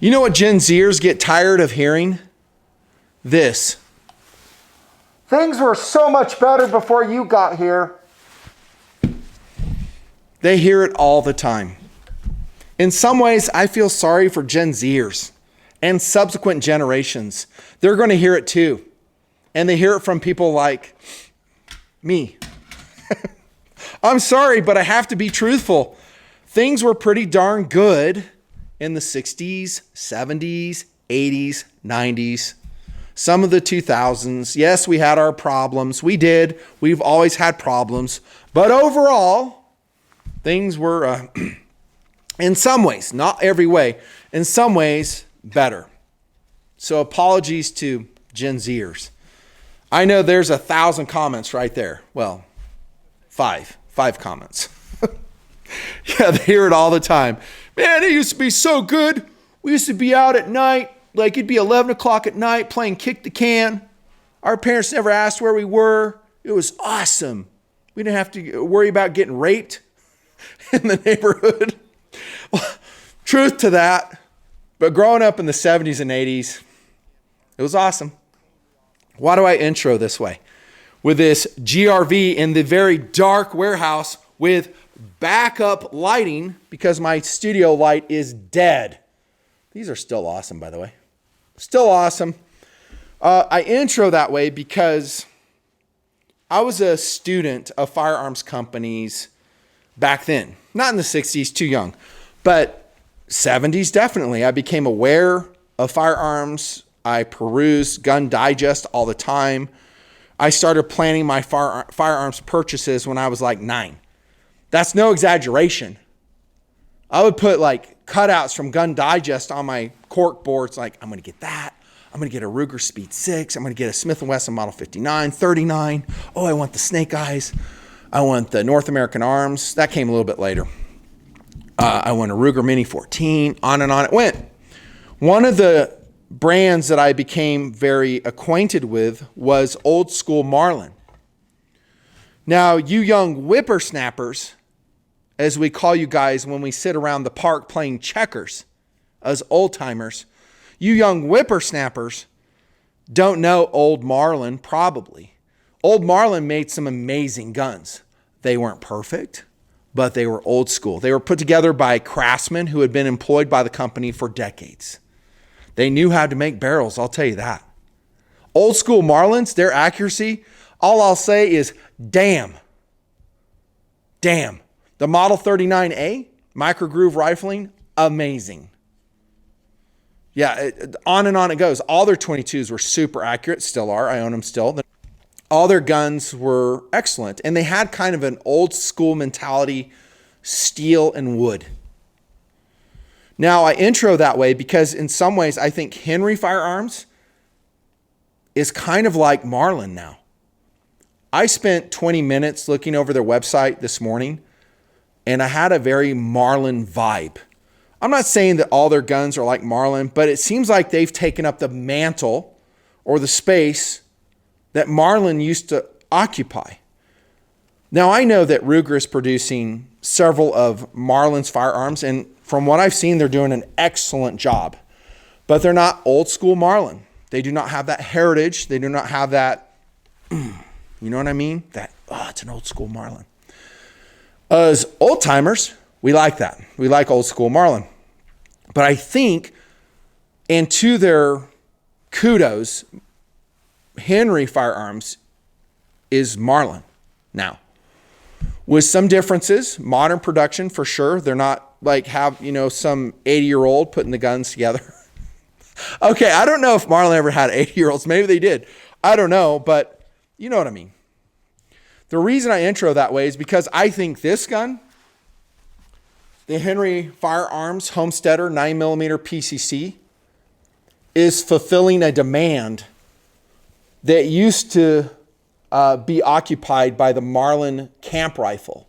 You know what Gen Zers get tired of hearing? This. Things were so much better before you got here. They hear it all the time. In some ways, I feel sorry for Gen Zers and subsequent generations. They're going to hear it too. And they hear it from people like me. I'm sorry, but I have to be truthful. Things were pretty darn good in the 60s, 70s, 80s, 90s, some of the 2000s. Yes, we had our problems. We did. We've always had problems. But overall, things were, in some ways, not every way, in some ways, better. So apologies to Gen Zers. I know there's 1,000 comments right there. Well, five comments. Yeah, they hear it all the time. Man, it used to be so good. We used to be out at night, like it'd be 11 o'clock at night playing kick the can. Our parents never asked where we were. It was awesome. We didn't have to worry about getting raped in the neighborhood. Well, truth to that. But growing up in the 70s and 80s, it was awesome. Why do I intro this way? With this GRV in the very dark warehouse with backup lighting because my studio light is dead. These are still awesome, by the way. Still awesome. I intro that way because I was a student of firearms companies back then. Not in the 60s, too young. But 70s, definitely. I became aware of firearms. I perused Gun Digest all the time. I started planning my firearms purchases when I was like 9. That's no exaggeration. I would put like cutouts from Gun Digest on my cork boards. Like, I'm going to get that. I'm going to get a Ruger Speed 6. I'm going to get a Smith & Wesson Model 59, 39. Oh, I want the Snake Eyes. I want the North American Arms. That came a little bit later. I want a Ruger Mini 14. On and on it went. One of the brands that I became very acquainted with was Old School Marlin. Now, you young whippersnappers, as we call you guys when we sit around the park playing checkers as old timers, you young whippersnappers don't know Old Marlin probably. Old Marlin made some amazing guns. They weren't perfect, but they were old school. They were put together by craftsmen who had been employed by the company for decades. They knew how to make barrels, I'll tell you that. Old school Marlins, their accuracy, all I'll say is damn. Damn. The Model 39A, micro groove rifling, amazing. Yeah, on and on it goes. All their 22s were super accurate, still are. I own them still. All their guns were excellent. And they had kind of an old school mentality, steel and wood. Now, I intro that way because in some ways, I think Henry Firearms is kind of like Marlin now. I spent 20 minutes looking over their website this morning, and I had a very Marlin vibe. I'm not saying that all their guns are like Marlin, but it seems like they've taken up the mantle or the space that Marlin used to occupy. Now, I know that Ruger is producing several of Marlin's firearms, and from what I've seen, they're doing an excellent job. But they're not old school Marlin. They do not have that heritage. They do not have that, you know what I mean? That, it's an old school Marlin. As old timers, we like that. We like old school Marlin. But I think, and to their kudos, Henry Firearms is Marlin now. With some differences, modern production for sure. They're not like have, some 80-year-old putting the guns together. Okay, I don't know if Marlin ever had 80-year-olds. Maybe they did. I don't know, but you know what I mean. The reason I intro that way is because I think this gun, the Henry Firearms Homesteader 9mm PCC, is fulfilling a demand that used to be occupied by the Marlin camp rifle.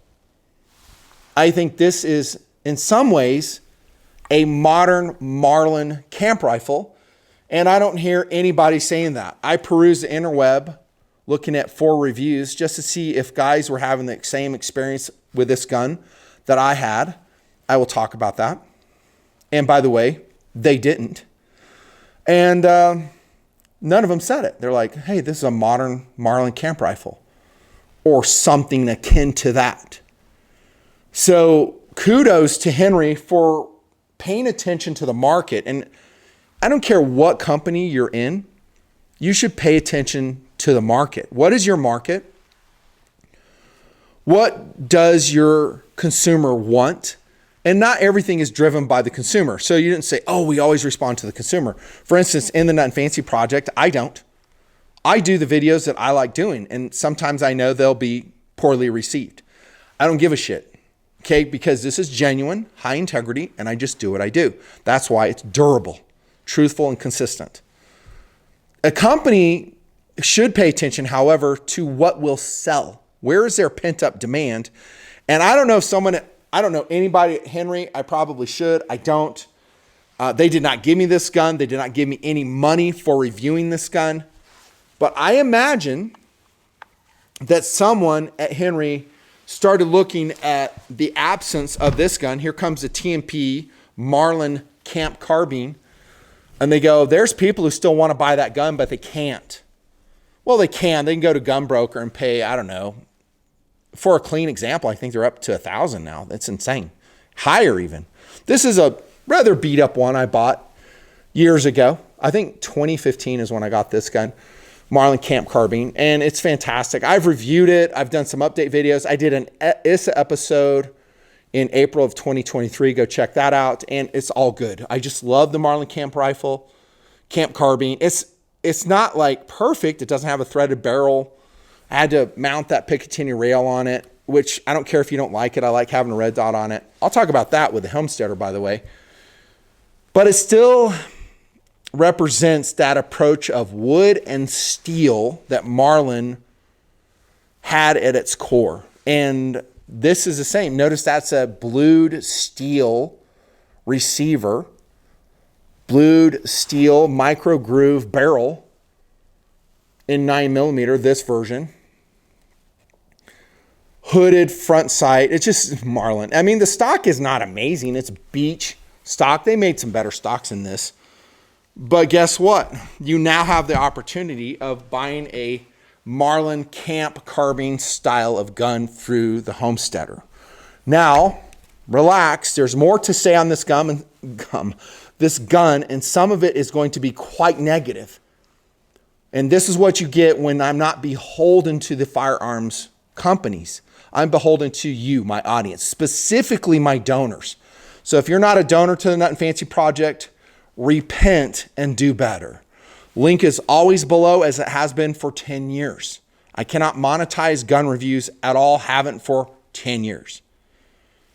I think this is, in some ways, a modern Marlin camp rifle, and I don't hear anybody saying that. I perused the interweb looking at 4 reviews just to see if guys were having the same experience with this gun that I had. I will talk about that. And by the way, They didn't. And none of them said it. They're like, hey, this is a modern Marlin Camp rifle or something akin to that. So kudos to Henry for paying attention to the market. And I don't care what company you're in, you should pay attention to the market. What is your market? What does your consumer want? And not everything is driven by the consumer. So you didn't say, oh, we always respond to the consumer. For instance, in the Nut and Fancy project, I don't. I do the videos that I like doing. And sometimes I know they'll be poorly received. I don't give a shit. Okay, because this is genuine, high integrity, and I just do what I do. That's why it's durable, truthful, and consistent. A company should pay attention, however, to what will sell. Where is there pent-up demand? And I don't know anybody at Henry. I probably should. I don't. They did not give me this gun. They did not give me any money for reviewing this gun. But I imagine that someone at Henry started looking at the absence of this gun. Here comes the TMP Marlin Camp Carbine. And they go, there's people who still want to buy that gun, but they can't. Well, they can. They can go to GunBroker and pay, I don't know. For a clean example, I think they're up to $1,000 now. That's insane. Higher even. This is a rather beat up one I bought years ago. I think 2015 is when I got this gun. Marlin Camp Carbine, and it's fantastic. I've reviewed it. I've done some update videos. I did an ISA episode in April of 2023. Go check that out, and it's all good. I just love the Marlin Camp rifle, Camp Carbine. It's not like perfect. It doesn't have a threaded barrel. I had to mount that Picatinny rail on it, which I don't care if you don't like it. I like having a red dot on it. I'll talk about that with the Homesteader, by the way. But it still represents that approach of wood and steel that Marlin had at its core. And this is the same. Notice that's a blued steel receiver, blued steel micro groove barrel in 9mm, this version. Hooded front sight. It's just Marlin. I mean, the stock is not amazing. It's beach stock. They made some better stocks than this. But guess what? You now have the opportunity of buying a Marlin Camp Carbine style of gun through the Homesteader. Now, relax. There's more to say on this gun, and some of it is going to be quite negative. And this is what you get when I'm not beholden to the firearms companies. I'm beholden to you, my audience, specifically my donors. So if you're not a donor to the Nut and Fancy Project, repent and do better. Link is always below, as it has been for 10 years. I cannot monetize gun reviews at all, haven't for 10 years.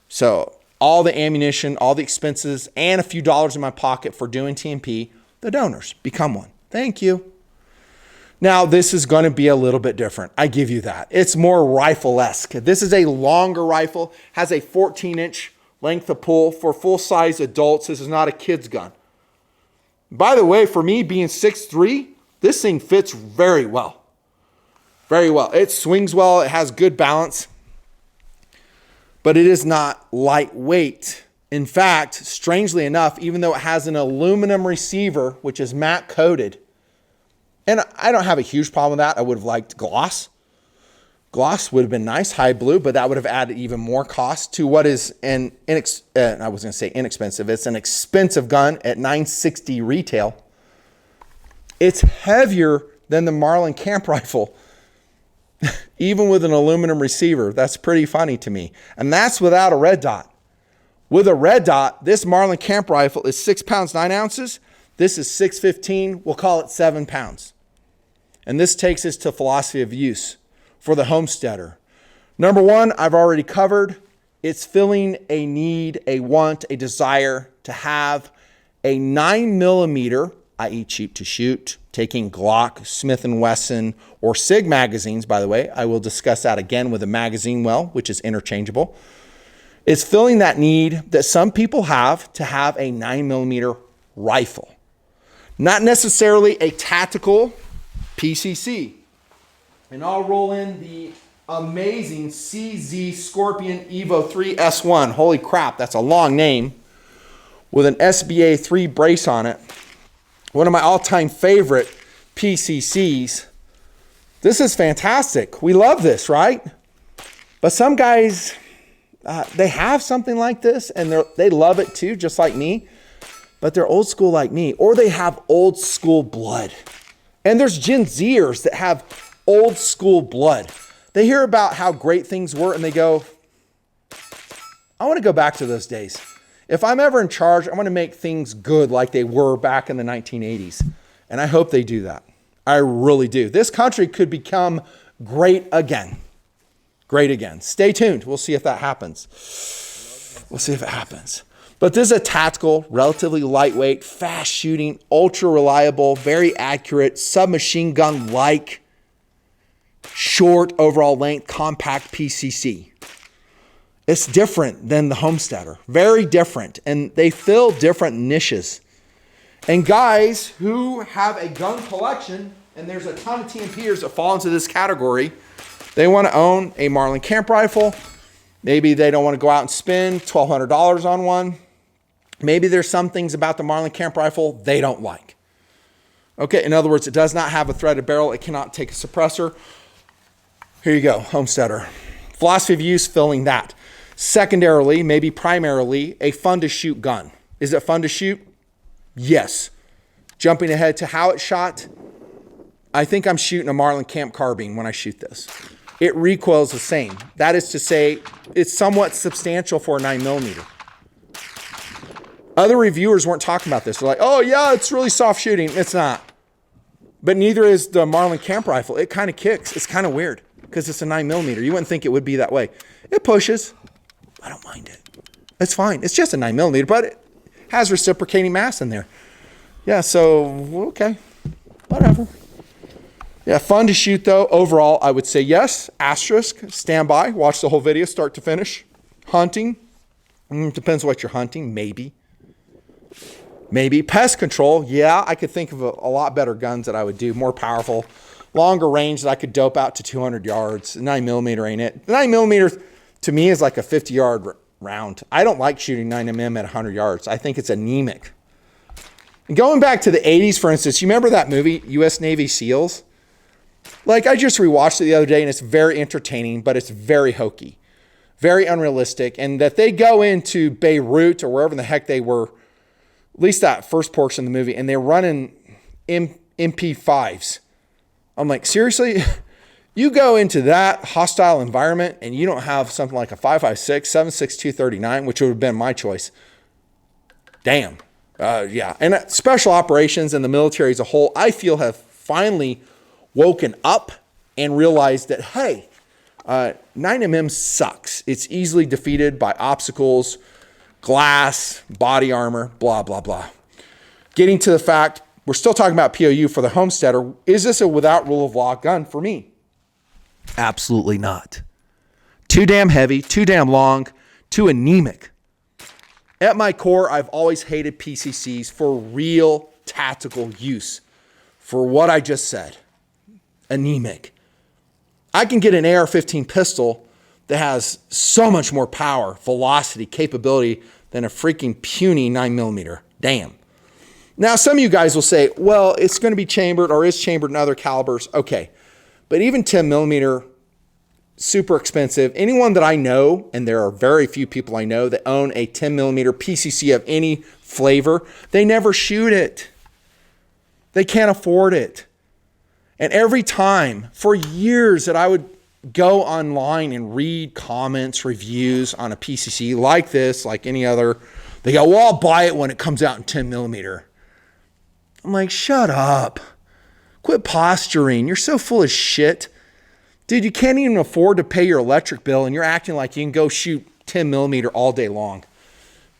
So all the ammunition, all the expenses, and a few dollars in my pocket for doing TMP, the donors, become one. Thank you. Now, this is going to be a little bit different. I give you that. It's more rifle-esque. This is a longer rifle, has a 14-inch length of pull. For full-size adults, this is not a kid's gun. By the way, for me being 6'3", this thing fits very well. Very well. It swings well. It has good balance. But it is not lightweight. In fact, strangely enough, even though it has an aluminum receiver, which is matte coated, and I don't have a huge problem with that. I would have liked gloss. Gloss would have been nice, high blue, but that would have added even more cost to what is I was going to say inexpensive. It's an expensive gun at $960 retail. It's heavier than the Marlin Camp rifle, even with an aluminum receiver. That's pretty funny to me. And that's without a red dot. With a red dot, this Marlin Camp rifle is 6 pounds, 9 ounces. This is 615. We'll call it 7 pounds. And this takes us to philosophy of use for the Homesteader. Number one, I've already covered. It's filling a need, a want, a desire to have a 9mm, i.e. cheap to shoot, taking Glock, Smith & Wesson, or SIG magazines, by the way. I will discuss that again with a magazine well, which is interchangeable. It's filling that need that some people have to have a 9mm rifle. Not necessarily a tactical PCC. And I'll roll in the amazing CZ Scorpion Evo 3 S1. Holy crap, that's a long name. with an SBA 3 brace on it. One of my all-time favorite PCCs. This is fantastic. We love this, right? But some guys, they have something like this and they love it too, just like me. But they're old school like me, or they have old school blood. And there's Gen Zers that have old school blood. They hear about how great things were and they go, I want to go back to those days. If I'm ever in charge, I want to make things good like they were back in the 1980s. And I hope they do that. I really do. This country could become great again. Great again. Stay tuned. We'll see if that happens. We'll see if it happens. But this is a tactical, relatively lightweight, fast shooting, ultra reliable, very accurate, submachine gun-like, short overall length, compact PCC. It's different than the Homesteader. Very different. And they fill different niches. And guys who have a gun collection, and there's a ton of TMPers that fall into this category, they want to own a Marlin Camp rifle. Maybe they don't want to go out and spend $1,200 on one. Maybe there's some things about the Marlin Camp rifle they don't like. Okay, in other words, it does not have a threaded barrel. It cannot take a suppressor. Here you go, Homesteader. Philosophy of use, filling that. Secondarily, maybe primarily, a fun to shoot gun. Is it fun to shoot? Yes. Jumping ahead to how it's shot, I think I'm shooting a Marlin Camp Carbine when I shoot this. It recoils the same. That is to say, it's somewhat substantial for a 9mm. Other reviewers weren't talking about this. They're like, oh yeah, it's really soft shooting. It's not. But neither is the Marlin Camp rifle. It kind of kicks. It's kind of weird because it's a 9mm. You wouldn't think it would be that way. It pushes. I don't mind it. It's fine. It's just a 9mm, but it has reciprocating mass in there. Yeah, so, okay. Whatever. Yeah, fun to shoot though. Overall, I would say yes. Asterisk. Stand by. Watch the whole video start to finish. Hunting. Depends what you're hunting. Maybe. Maybe. Pest control. Yeah, I could think of a lot better guns that I would do. More powerful. Longer range that I could dope out to 200 yards. 9mm ain't it. 9mm to me is like a 50-yard round. I don't like shooting 9mm at 100 yards. I think it's anemic. And going back to the 80s, for instance, you remember that movie, U.S. Navy SEALs? Like, I just rewatched it the other day, and it's very entertaining, but it's very hokey, very unrealistic. And that they go into Beirut or wherever the heck they were, at least that first portion of the movie, and they're running MP5s. I'm like, seriously? You go into that hostile environment and you don't have something like a 5.56, 7.62 39, which would have been my choice. Damn. Yeah. And special operations and the military as a whole, I feel have finally woken up and realized that, hey, 9mm sucks. It's easily defeated by obstacles, glass, body armor, blah, blah, blah. Getting to the fact, we're still talking about POU for the Homesteader. Is this a without rule of law gun for me? Absolutely not. Too damn heavy, too damn long, too anemic. At my core, I've always hated PCCs for real tactical use. For what I just said. Anemic. I can get an AR-15 pistol that has so much more power, velocity, capability than a freaking puny 9mm. Damn. Now, some of you guys will say, well, it's going to be chambered or is chambered in other calibers. Okay. But even 10mm, super expensive. Anyone that I know, and there are very few people I know that own a 10mm PCC of any flavor, they never shoot it. They can't afford it. And every time, for years, that I would go online and read comments, reviews on a PCC like this, like any other, they go, well, I'll buy it when it comes out in 10mm. I'm like, shut up. Quit posturing. You're so full of shit. Dude, you can't even afford to pay your electric bill and you're acting like you can go shoot 10mm all day long.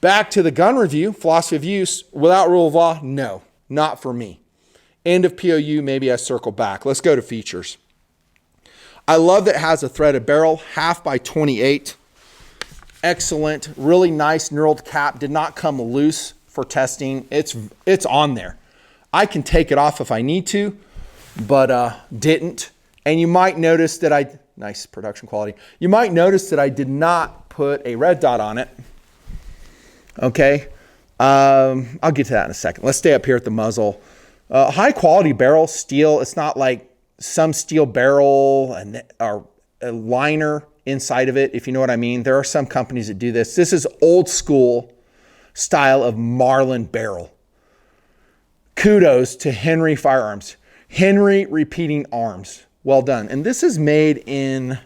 Back to the gun review, philosophy of use, without rule of law, no, not for me. End of POU, maybe I circle back. Let's go to features. I love that it has a threaded barrel, 1/2x28. Excellent, really nice knurled cap. Did not come loose for testing. It's on there. I can take it off if I need to, but didn't. And you might notice that nice production quality. You might notice that I did not put a red dot on it. Okay. I'll get to that in a second. Let's stay up here at the muzzle. High quality barrel, steel. It's not like some steel barrel or a liner inside of it, if you know what I mean. There are some companies that do this. This is old school style of Marlin barrel. Kudos to Henry Firearms. Henry Repeating Arms. Well done. And this is made in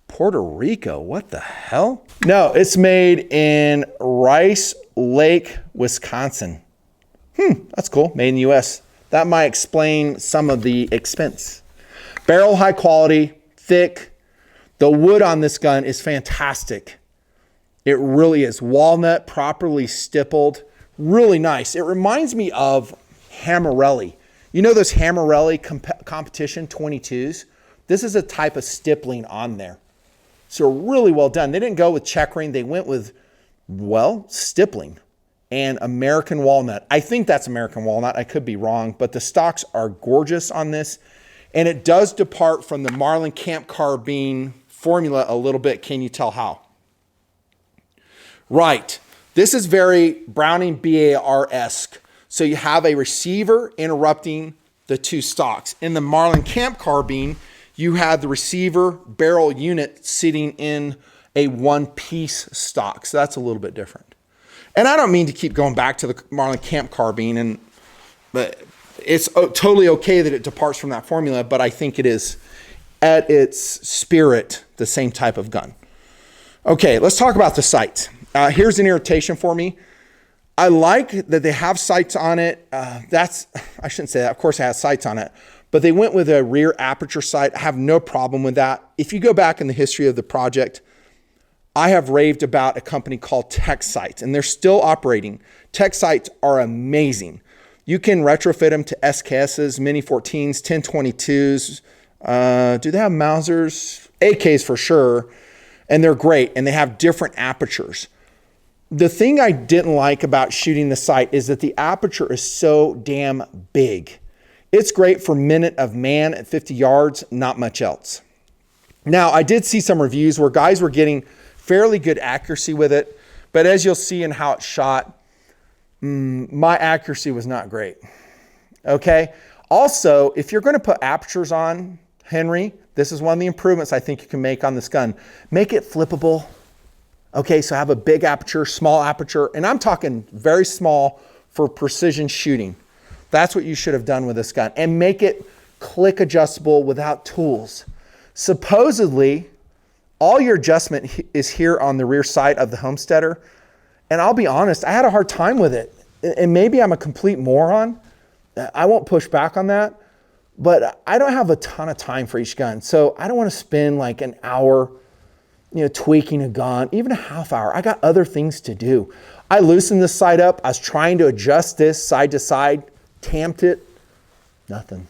Puerto Rico. What the hell? No, it's made in Rice Lake, Wisconsin. That's cool. Made in the U.S. That might explain some of the expense. Barrel high quality, thick. The wood on this gun is fantastic. It really is. Walnut, properly stippled. Really nice. It reminds me of Hammerelli. You know those Hammerelli competition 22s? This is a type of stippling on there. So really well done. They didn't go with checkering. They went with, well, stippling and American walnut. I think that's American walnut. I could be wrong, but the stocks are gorgeous on this. And it does depart from the Marlin Camp Carbine formula a little bit. Can you tell how? Right. This is very Browning BAR-esque. So you have a receiver interrupting the two stocks. In the Marlin Camp Carbine, you have the receiver barrel unit sitting in a one-piece stock. So that's a little bit different. And I don't mean to keep going back to the Marlin Camp Carbine, but it's totally okay that it departs from that formula, but I think it is at its spirit the same type of gun. Okay, let's talk about the sights. Here's an irritation for me. I like that they have sights on it. I shouldn't say that. Of course it has sights on it, but they went with a rear aperture sight. I have no problem with that. If you go back in the history of the project, I have raved about a company called Tech Sights, and they're still operating. Tech Sights are amazing. You can retrofit them to SKSs, Mini 14s, 1022s. Do they have Mausers? AKs for sure. And they're great, and they have different apertures. The thing I didn't like about shooting the sight is that the aperture is so damn big. It's great for minute of man at 50 yards, not much else. Now, I did see some reviews where guys were getting fairly good accuracy with it, but as you'll see in how it's shot, my accuracy was not great. Okay. Also, if you're going to put apertures on, Henry, this is one of the improvements I think you can make on this gun. Make it flippable. Okay, so have a big aperture, small aperture, and I'm talking very small for precision shooting. That's what you should have done with this gun. And make it click adjustable without tools. Supposedly, all your adjustment is here on the rear sight of the Homesteader. And I'll be honest, I had a hard time with it. And maybe I'm a complete moron. I won't push back on that. But I don't have a ton of time for each gun. So I don't want to spend like an hour, tweaking a gun, even a half hour. I got other things to do. I loosened this side up. I was trying to adjust this side to side, tamped it. Nothing.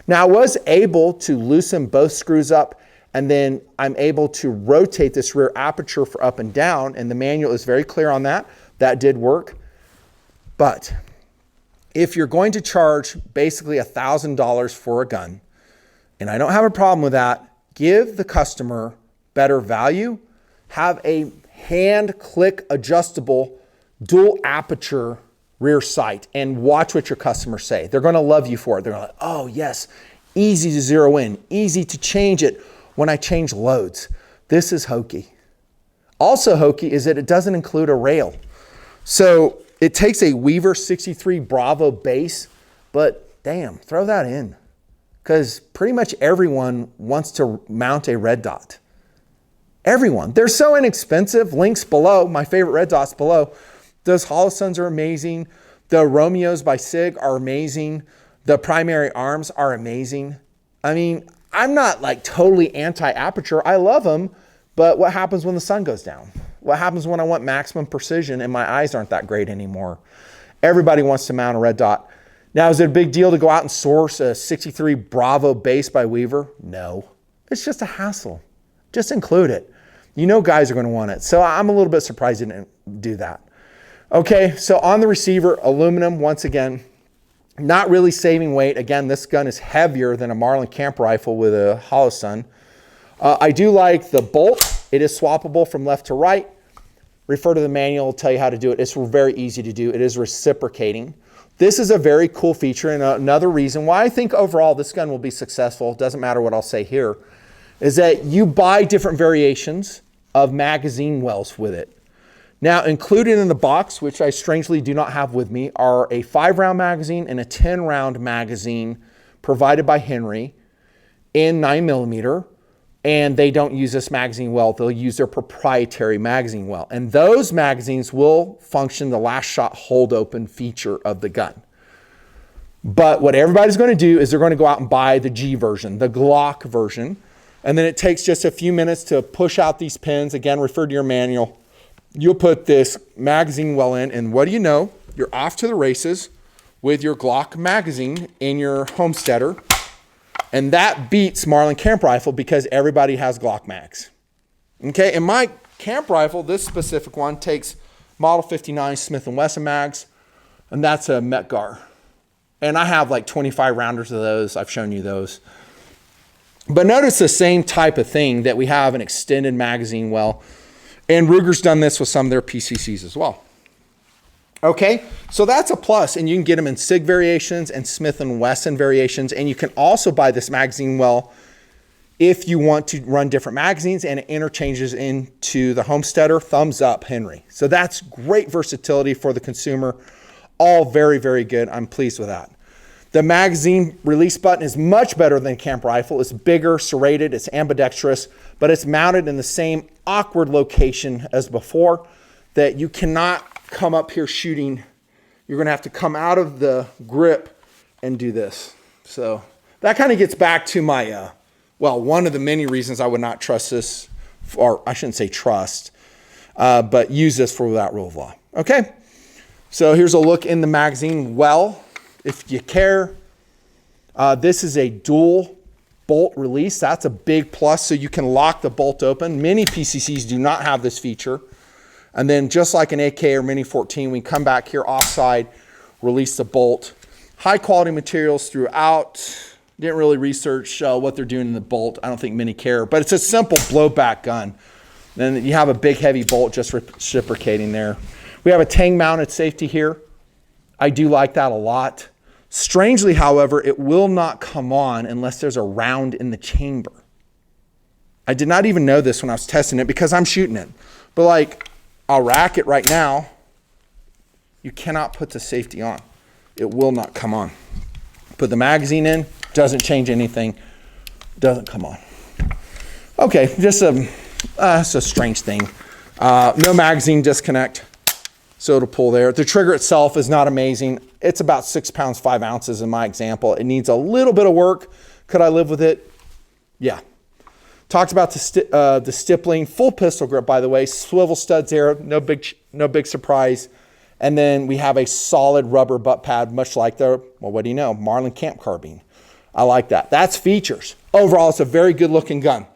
Now I was able to loosen both screws up, and then I'm able to rotate this rear aperture for up and down, and the manual is very clear on that. That did work. But if you're going to charge basically $1,000 for a gun, and I don't have a problem with that, give the customer better value, have a hand click adjustable dual aperture rear sight, and watch what your customers say. They're going to love you for it. They're like, oh yes, easy to zero in, easy to change it when I change loads. This is hokey. Also hokey is that it doesn't include a rail. So it takes a Weaver 63 Bravo base, but damn, throw that in. Because pretty much everyone wants to mount a red dot. Everyone. They're so inexpensive. Links below, my favorite red dots below. Those Holosuns are amazing. The Romeos by SIG are amazing. The primary arms are amazing. I mean, I'm not like totally anti-aperture. I love them, but what happens when the sun goes down? What happens when I want maximum precision and my eyes aren't that great anymore? Everybody wants to mount a red dot. Now, is it a big deal to go out and source a 63 Bravo base by Weaver? No. It's just a hassle. Just include it. Guys are going to want it. So I'm a little bit surprised you didn't do that. Okay, so on the receiver, aluminum, once again, not really saving weight. Again, this gun is heavier than a Marlin Camp rifle with a Holosun. I do like the bolt. It is swappable from left to right. refer to the manual, it'll tell you how to do it. It's very easy to do. It is reciprocating. This is a very cool feature, and another reason why I think overall this gun will be successful, doesn't matter what I'll say here, is that you buy different variations of magazine wells with it. Now, included in the box, which I strangely do not have with me, are a 5-round magazine and a 10-round magazine provided by Henry in 9mm, and they don't use this magazine well. They'll use their proprietary magazine well. And those magazines will function the last shot hold open feature of the gun. But what everybody's going to do is they're going to go out and buy the G version, the Glock version. And then it takes just a few minutes to push out these pins. Again, refer to your manual. You'll put this magazine well in, and what do you know? You're off to the races with your Glock magazine in your Homesteader. And that beats Marlin Camp Rifle because everybody has Glock mags. Okay, and my camp rifle, this specific one, takes Model 59 Smith & Wesson mags, and that's a Metgar. And I have like 25 rounders of those. I've shown you those. But notice the same type of thing that we have an extended magazine well. And Ruger's done this with some of their PCCs as well. Okay, so that's a plus, and you can get them in SIG variations and Smith & Wesson variations, and you can also buy this magazine well if you want to run different magazines, and it interchanges into the Homesteader. Thumbs up, Henry. So that's great versatility for the consumer. All very, very good. I'm pleased with that. The magazine release button is much better than camp rifle. It's bigger, serrated, it's ambidextrous, but it's mounted in the same awkward location as before that you cannot come up here shooting. You're going to have to come out of the grip and do this. So that kind of gets back to my, well, one of the many reasons I would not trust this, or I shouldn't say trust, but use this for that rule of law. Okay, so here's a look in the magazine well, if you care. This is a dual bolt release. That's a big plus, so you can lock the bolt open. Many PCCs do not have this feature. And then just like an AK or Mini 14, we come back here offside, release the bolt. High quality materials throughout. Didn't really research what they're doing in the bolt. I don't think many care, but it's a simple blowback gun. Then you have a big heavy bolt just reciprocating there. We have a tang mounted safety here. I do like that a lot. Strangely, however, it will not come on unless there's a round in the chamber. I did not even know this when I was testing it because I'm shooting it. But like, I'll rack it right now. You cannot put the safety on. It will not come on. Put the magazine in, doesn't change anything, doesn't come on. Okay, just it's a strange thing. No magazine disconnect, so it'll pull there. The trigger itself is not amazing. It's about 6 pounds, 5 ounces in my example. It needs a little bit of work. Could I live with it? Yeah. Talked about the stippling, full pistol grip, by the way, swivel studs there, no big surprise. And then we have a solid rubber butt pad, much like the, well, what do you know, Marlin Camp Carbine. I like that. That's features. Overall, it's a very good looking gun.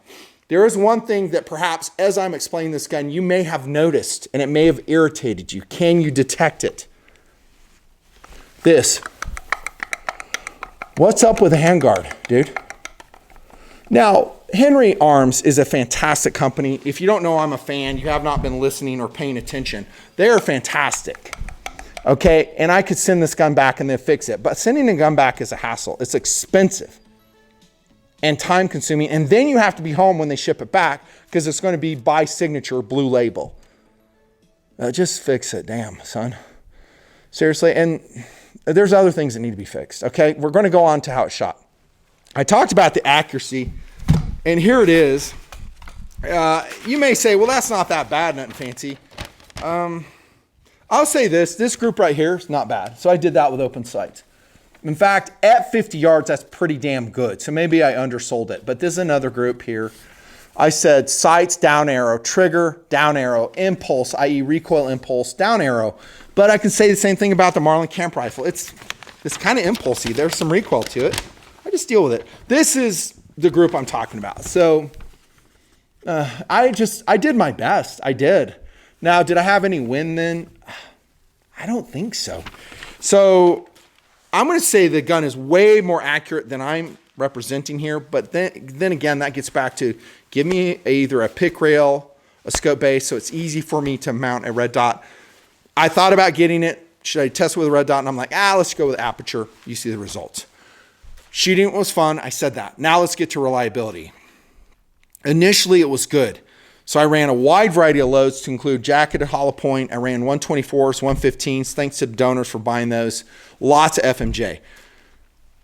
There is one thing that perhaps as I'm explaining this gun, you may have noticed, and it may have irritated you. Can you detect it? This. What's up with the handguard, dude? Now, Henry Arms is a fantastic company. If you don't know I'm a fan, you have not been listening or paying attention. They are fantastic. Okay, and I could send this gun back and then fix it. But sending a gun back is a hassle. It's expensive and time consuming. And then you have to be home when they ship it back because it's going to be by signature blue label. Just fix it, damn, son. Seriously, and there's other things that need to be fixed. Okay, we're going to go on to how it's shot. I talked about the accuracy, and here it is. You may say, well, that's not that bad, nothing fancy. I'll say this group right here is not bad. So I did that with open sights. In fact, at 50 yards, that's pretty damn good. So maybe I undersold it, but this is another group here. I said sights, down arrow, trigger, down arrow, impulse, i.e. recoil impulse, down arrow. But I can say the same thing about the Marlin Camp rifle. It's kind of impulsy. There's some recoil to it. I just deal with it. This is the group I'm talking about. So I did my best. I did. Now, did I have any win then? I don't think so. So I'm going to say the gun is way more accurate than I'm representing here. But then again, that gets back to give me either a pick rail a scope base, so it's easy for me to mount a red dot. I thought about getting it. Should I test with a red dot? And I'm like, let's go with aperture. You see the results. Shooting was fun. I said that. Now let's get to reliability. Initially, it was good. So I ran a wide variety of loads to include jacketed hollow point. I ran 124s, 115s. Thanks to the donors for buying those. Lots of FMJ.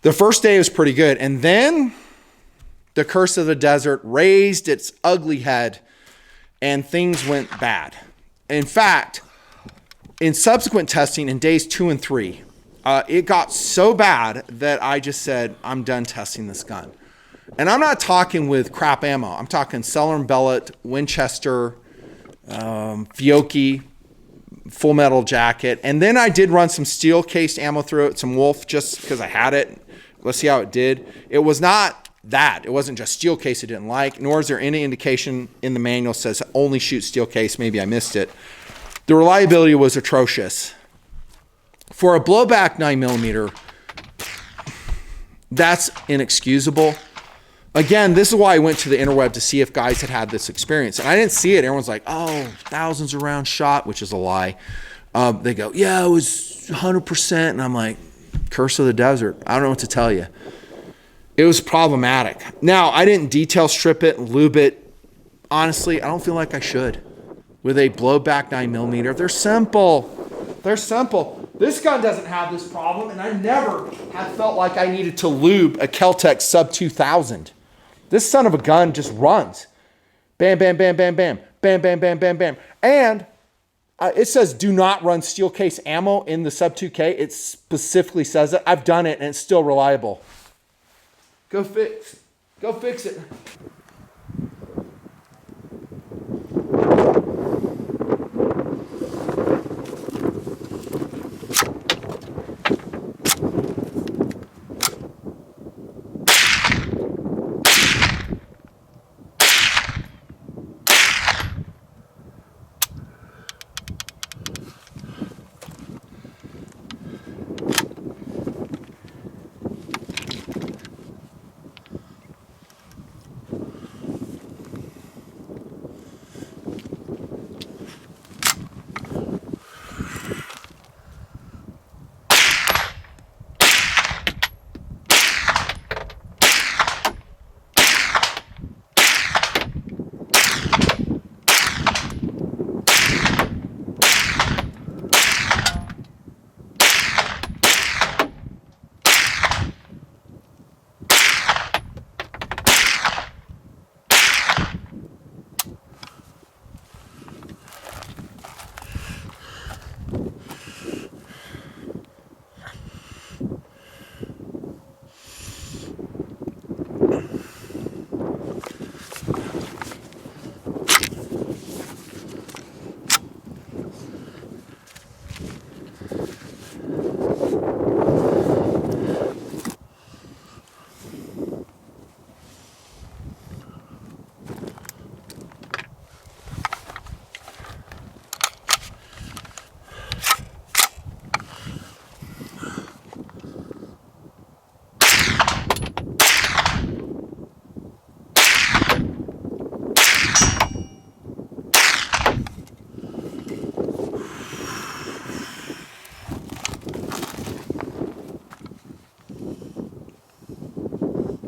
The first day was pretty good. And then the curse of the desert raised its ugly head and things went bad. In fact, in subsequent testing in days 2 and 3, it got so bad that I just said, I'm done testing this gun. And I'm not talking with crap ammo. I'm talking Cellar and Bellet, Winchester, Fiocchi, full metal jacket. And then I did run some steel cased ammo through it, some Wolf, just because I had it. Let's see how it did. It was not that. It wasn't just steel case I didn't like, nor is there any indication in the manual says only shoot steel case. Maybe I missed it. The reliability was atrocious. For a blowback 9mm, that's inexcusable. Again, this is why I went to the interweb to see if guys had this experience. And I didn't see it. Everyone's like, oh, thousands of rounds shot, which is a lie. They go, yeah, it was 100%. And I'm like, curse of the desert. I don't know what to tell you. It was problematic. Now, I didn't detail strip it and lube it. Honestly, I don't feel like I should. With a blowback 9mm, they're simple. They're simple. This gun doesn't have this problem, and I never have felt like I needed to lube a Kel-Tec sub 2000. This son of a gun just runs. Bam, bam, bam, bam, bam. Bam, bam, bam, bam, bam. And it says do not run steel case ammo in the sub 2K. It specifically says it. I've done it, and it's still reliable. Go fix it.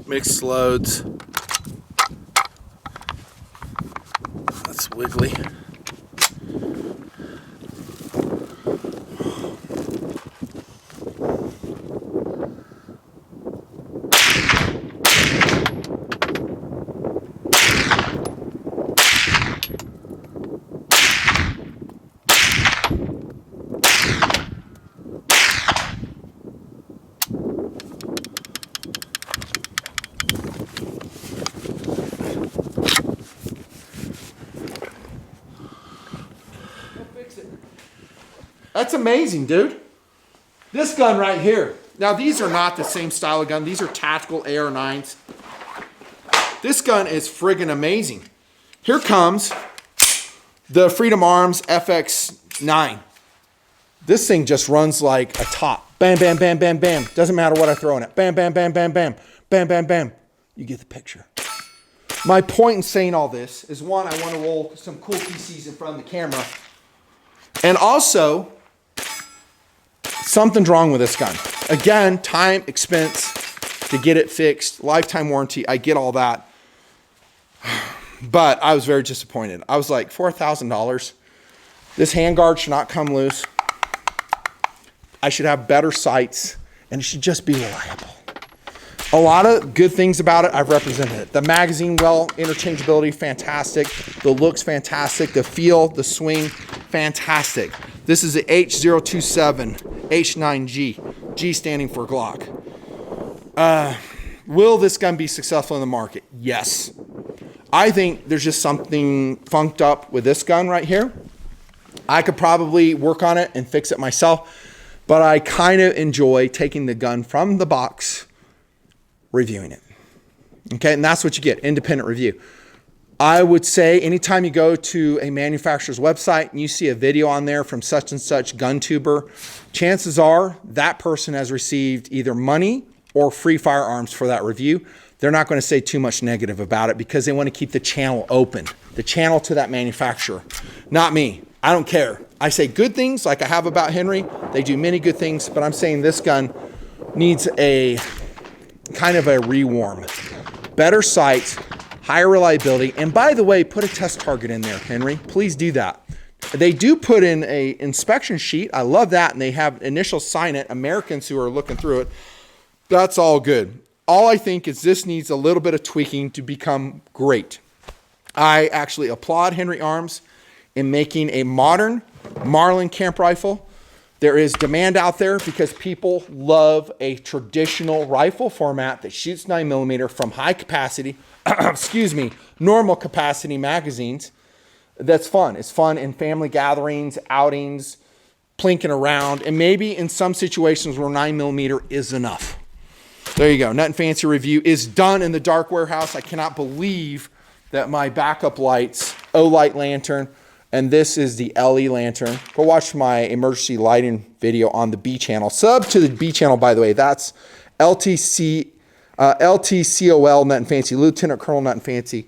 Mixed loads. That's wiggly. That's amazing, dude. This gun right here. Now, these are not the same style of gun. These are tactical AR-9s. This gun is friggin' amazing. Here comes the Freedom Arms FX9. This thing just runs like a top. Bam, bam, bam, bam, bam. Doesn't matter what I throw in it. Bam, bam, bam, bam, bam. Bam, bam, bam. You get the picture. My point in saying all this is, one, I want to roll some cool PCs in front of the camera. And also, something's wrong with this gun. Again, time, expense to get it fixed, lifetime warranty. I get all that. But I was very disappointed. I was like, $4,000. This handguard should not come loose. I should have better sights, and it should just be reliable. A lot of good things about it, I've represented it. The magazine, well, interchangeability, fantastic. The looks, fantastic. The feel, the swing, fantastic. This is the H027 H9G, G standing for Glock. Will this gun be successful in the market? Yes. I think there's just something funked up with this gun right here. I could probably work on it and fix it myself, but I kind of enjoy taking the gun from the box, reviewing it. Okay, and that's what you get, independent review. I would say anytime you go to a manufacturer's website and you see a video on there from such and such gun tuber, chances are that person has received either money or free firearms for that review. They're not going to say too much negative about it because they want to keep the channel open, the channel to that manufacturer. Not me. I don't care. I say good things like I have about Henry. They do many good things, but I'm saying this gun needs a kind of a rewarm. Better sights, higher reliability, and by the way, put a test target in there, Henry. Please do that. They do put in a inspection sheet. I love that, and they have initial sign it, Americans who are looking through it. That's all good. All I think is this needs a little bit of tweaking to become great. I actually applaud Henry Arms in making a modern Marlin Camp rifle. There is demand out there because people love a traditional rifle format that shoots 9mm from high capacity, normal capacity magazines. That's fun. It's fun in family gatherings, outings, plinking around, and maybe in some situations where 9mm is enough. There you go. Nut and Fancy review is done in the dark warehouse. I cannot believe that my backup lights, O-Light lantern, and this is the LE lantern. Go watch my emergency lighting video on the B channel. Sub to the B channel, by the way. That's LTCOL Nut and Fancy, Lieutenant Colonel Nut and Fancy.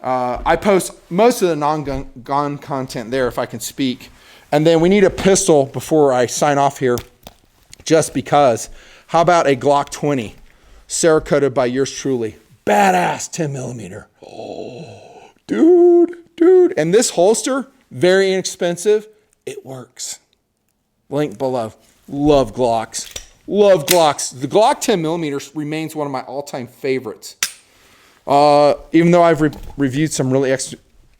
I post most of the non-gun content there if I can speak. And then we need a pistol before I sign off here, just because. How about a Glock 20, Cerakoted by yours truly? Badass 10mm. Oh, dude. And this holster, very inexpensive. It works. Link below. Love Glocks. The Glock 10mm remains one of my all-time favorites. Even though I've reviewed some really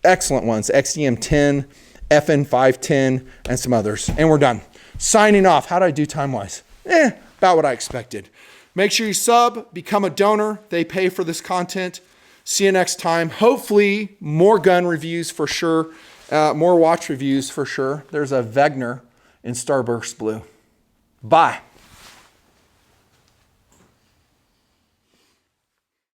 excellent ones. XDM 10, FN 510, and some others. And we're done. Signing off. How did I do time-wise? About what I expected. Make sure you sub, become a donor. They pay for this content. See you next time. Hopefully, more gun reviews for sure. More watch reviews for sure. There's a Wegner in Starburst Blue. Bye.